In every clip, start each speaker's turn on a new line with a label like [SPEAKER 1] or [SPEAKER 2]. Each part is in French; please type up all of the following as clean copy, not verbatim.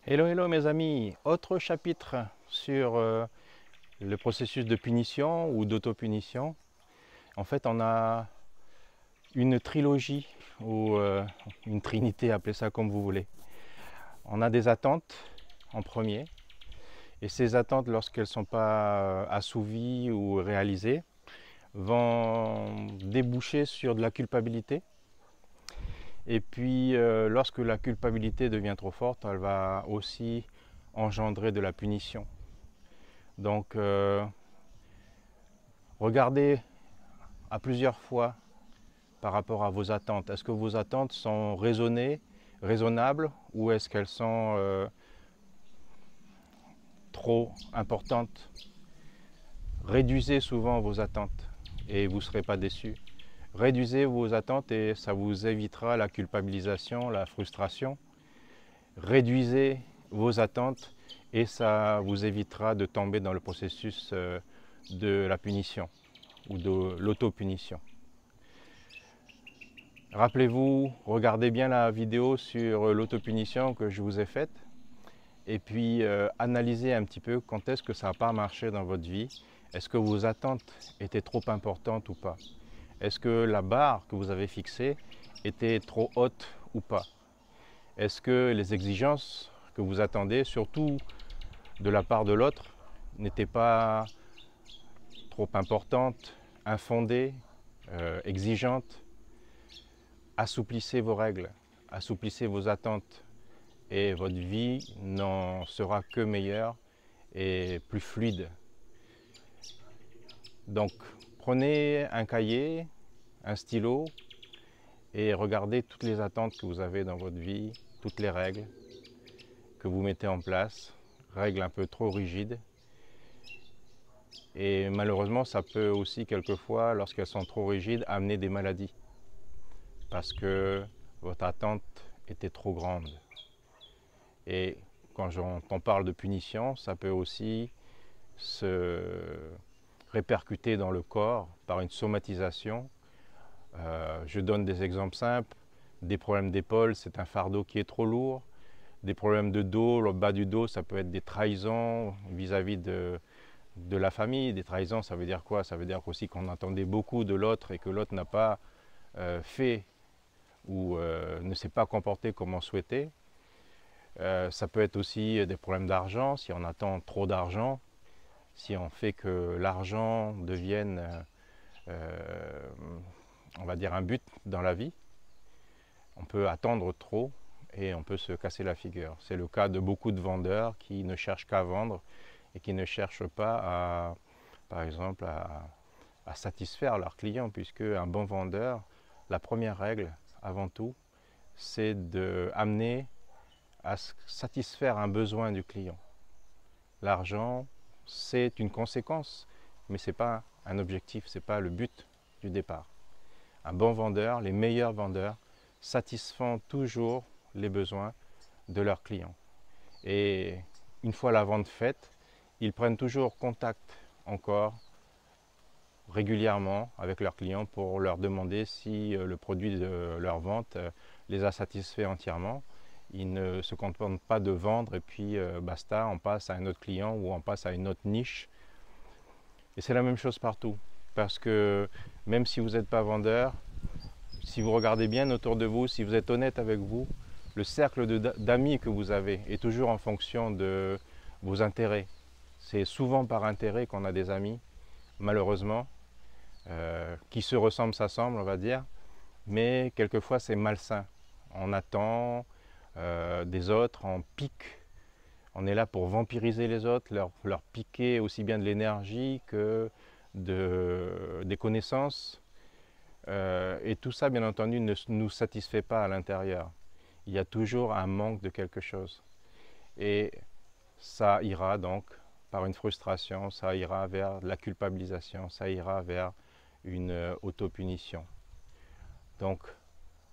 [SPEAKER 1] Hello, hello mes amis, autre chapitre sur le processus de punition ou d'autopunition. En fait, on a une trilogie ou une trinité, appelez ça comme vous voulez. On a des attentes en premier, et ces attentes, lorsqu'elles ne sont pas assouvies ou réalisées, vont déboucher sur de la culpabilité. Et puis, lorsque la culpabilité devient trop forte, elle va aussi engendrer de la punition. Donc, regardez à plusieurs fois par rapport à vos attentes. Est-ce que vos attentes sont raisonnables, ou est-ce qu'elles sont trop importantes? Réduisez souvent vos attentes et vous ne serez pas déçus. Réduisez vos attentes et ça vous évitera la culpabilisation, la frustration. Réduisez vos attentes et ça vous évitera de tomber dans le processus de la punition ou de l'autopunition. Rappelez-vous, regardez bien la vidéo sur l'autopunition que je vous ai faite et puis analysez un petit peu quand est-ce que ça n'a pas marché dans votre vie. Est-ce que vos attentes étaient trop importantes ou pas? Est-ce que la barre que vous avez fixée était trop haute ou pas? Est-ce que les exigences que vous attendez, surtout de la part de l'autre, n'étaient pas trop importantes, infondées, exigeantes? Assouplissez vos règles, assouplissez vos attentes et votre vie n'en sera que meilleure et plus fluide. Donc prenez un cahier, un stylo et regardez toutes les attentes que vous avez dans votre vie, toutes les règles que vous mettez en place, règles un peu trop rigides. Et malheureusement, ça peut aussi quelquefois, lorsqu'elles sont trop rigides, amener des maladies parce que votre attente était trop grande. Et quand on parle de punition, ça peut aussi se répercuter dans le corps par une somatisation. Je donne des exemples simples. Des problèmes d'épaule, c'est un fardeau qui est trop lourd. Des problèmes de dos, le bas du dos, ça peut être des trahisons vis-à-vis de la famille. Des trahisons, ça veut dire quoi? Ça veut dire aussi qu'on attendait beaucoup de l'autre et que l'autre n'a pas fait ou ne s'est pas comporté comme on souhaitait. Ça peut être aussi des problèmes d'argent, si on attend trop d'argent, si on fait que l'argent devienne, on va dire, un but dans la vie. On peut attendre trop et on peut se casser la figure. C'est le cas de beaucoup de vendeurs qui ne cherchent qu'à vendre et qui ne cherchent pas à, par exemple, à satisfaire leurs clients, puisque un bon vendeur, la première règle, avant tout, c'est d'amener à satisfaire un besoin du client. L'argent, c'est une conséquence, mais ce n'est pas un objectif, ce n'est pas le but du départ. Un bon vendeur, les meilleurs vendeurs, satisfont toujours les besoins de leurs clients. Et une fois la vente faite, ils prennent toujours contact encore régulièrement avec leurs clients pour leur demander si le produit de leur vente les a satisfaits entièrement. Ils ne se contentent pas de vendre et puis basta, on passe à un autre client ou on passe à une autre niche. Et c'est la même chose partout. Parce que même si vous n'êtes pas vendeur, si vous regardez bien autour de vous, si vous êtes honnête avec vous, le cercle d'amis que vous avez est toujours en fonction de vos intérêts. C'est souvent par intérêt qu'on a des amis, malheureusement. Qui se ressemblent s'assemblent, on va dire, mais quelquefois c'est malsain. On attend des autres, on pique, on est là pour vampiriser les autres, leur piquer aussi bien de l'énergie que des connaissances. Et tout ça, bien entendu, ne nous satisfait pas à l'intérieur. Il y a toujours un manque de quelque chose. Et ça ira donc par une frustration, ça ira vers la culpabilisation, ça ira vers une autopunition. Donc,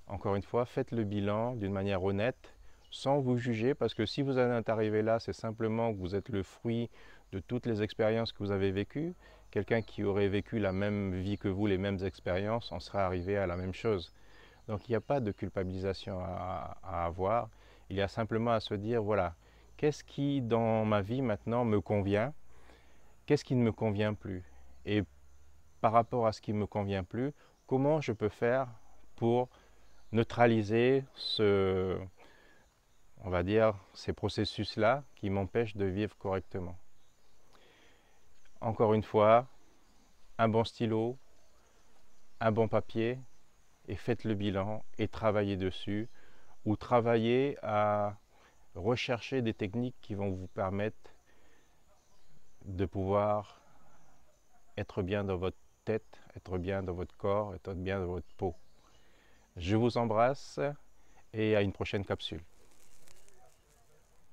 [SPEAKER 1] encore une fois, faites le bilan d'une manière honnête, sans vous juger, parce que si vous en êtes arrivé là, c'est simplement que vous êtes le fruit de toutes les expériences que vous avez vécues. Quelqu'un qui aurait vécu la même vie que vous, les mêmes expériences, en serait arrivé à la même chose. Donc il n'y a pas de culpabilisation à avoir, il y a simplement à se dire, voilà, qu'est-ce qui dans ma vie maintenant me convient, qu'est-ce qui ne me convient plus. Et par rapport à ce qui ne me convient plus, comment je peux faire pour neutraliser on va dire, ces processus-là qui m'empêchent de vivre correctement. Encore une fois, un bon stylo, un bon papier, et faites le bilan et travaillez dessus, ou travaillez à rechercher des techniques qui vont vous permettre de pouvoir être bien dans votre tête, être bien dans votre corps, être bien dans votre peau. Je vous embrasse et à une prochaine capsule.